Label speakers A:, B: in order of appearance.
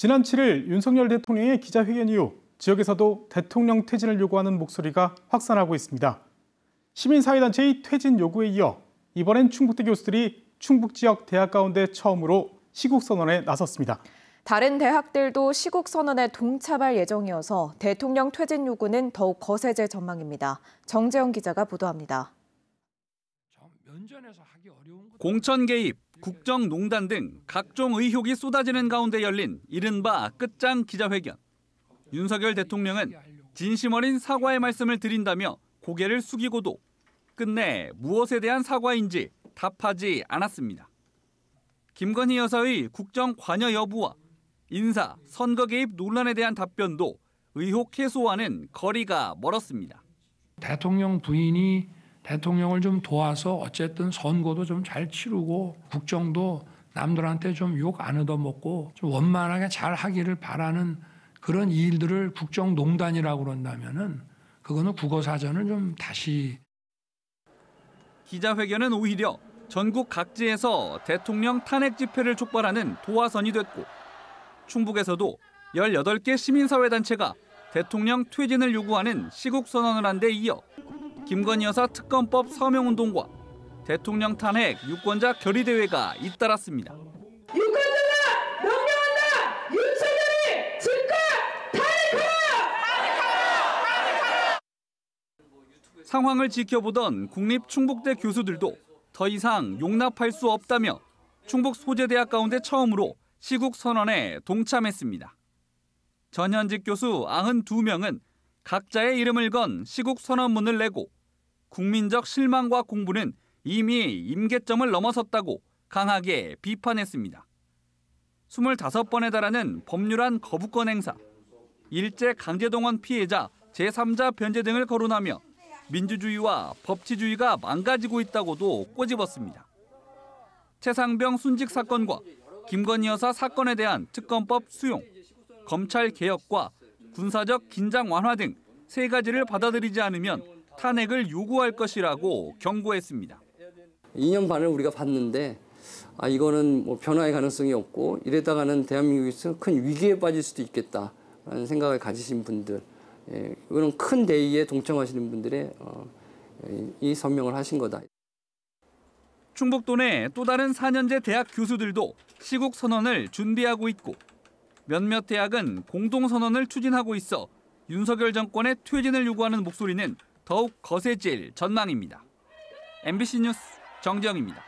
A: 지난 7일 윤석열 대통령의 기자회견 이후 지역에서도 대통령 퇴진을 요구하는 목소리가 확산하고 있습니다. 시민사회단체의 퇴진 요구에 이어 이번엔 충북대 교수들이 충북 지역 대학 가운데 처음으로 시국선언에 나섰습니다.
B: 다른 대학들도 시국선언에 동참할 예정이어서 대통령 퇴진 요구는 더욱 거세질 전망입니다. 정재영 기자가 보도합니다.
C: 공천 개입, 국정농단 등 각종 의혹이 쏟아지는 가운데 열린 이른바 끝장 기자회견. 윤석열 대통령은 진심 어린 사과의 말씀을 드린다며 고개를 숙이고도 끝내 무엇에 대한 사과인지 답하지 않았습니다. 김건희 여사의 국정 관여 여부와 인사, 선거 개입 논란에 대한 답변도 의혹 해소와는 거리가 멀었습니다.
D: 대통령 부인이 대통령을 좀 도와서 어쨌든 선거도 좀 잘 치르고 국정도 남들한테 좀 욕 안 얻어먹고 좀 원만하게 잘 하기를 바라는 그런 일들을 국정농단이라고 그런다면은 그거는 국어사전을 좀 다시.
C: 기자회견은 오히려 전국 각지에서 대통령 탄핵 집회를 촉발하는 도화선이 됐고 충북에서도 18개 시민사회단체가 대통령 퇴진을 요구하는 시국선언을 한 데 이어 김건희 여사 특검법 서명운동과 대통령 탄핵 유권자 결의대회가 잇따랐습니다.
E: 유권자가 명령한다! 윤석열이 즉각 탄핵하라!
C: 상황을 지켜보던 국립충북대 교수들도 더 이상 용납할 수 없다며 충북 소재대학 가운데 처음으로 시국선언에 동참했습니다. 전현직 교수 92명은 각자의 이름을 건 시국선언문을 내고 국민적 실망과 공분은 이미 임계점을 넘어섰다고 강하게 비판했습니다. 25번에 달하는 법률안 거부권 행사, 일제 강제동원 피해자 제3자 변제 등을 거론하며 민주주의와 법치주의가 망가지고 있다고도 꼬집었습니다. 최상병 순직 사건과 김건희 여사 사건에 대한 특검법 수용, 검찰 개혁과 군사적 긴장 완화 등 3가지를 받아들이지 않으면 탄핵을 요구할 것이라고 경고했습니다.
F: 2년 반을 우리가 봤는데 이거는 뭐 변화의 가능성이 없고 이러다가는 대한민국에서 큰 위기에 빠질 수도 있겠다라는 생각을 가지신 분들, 이거는 큰 대의에 동참하시는 분들의 이 서명을 하신 거다.
C: 충북도 내 또 다른 4년제 대학 교수들도 시국선언을 준비하고 있고 몇몇 대학은 공동선언을 추진하고 있어 윤석열 정권의 퇴진을 요구하는 목소리는 더욱 거세질 전망입니다. MBC 뉴스 정재영입니다.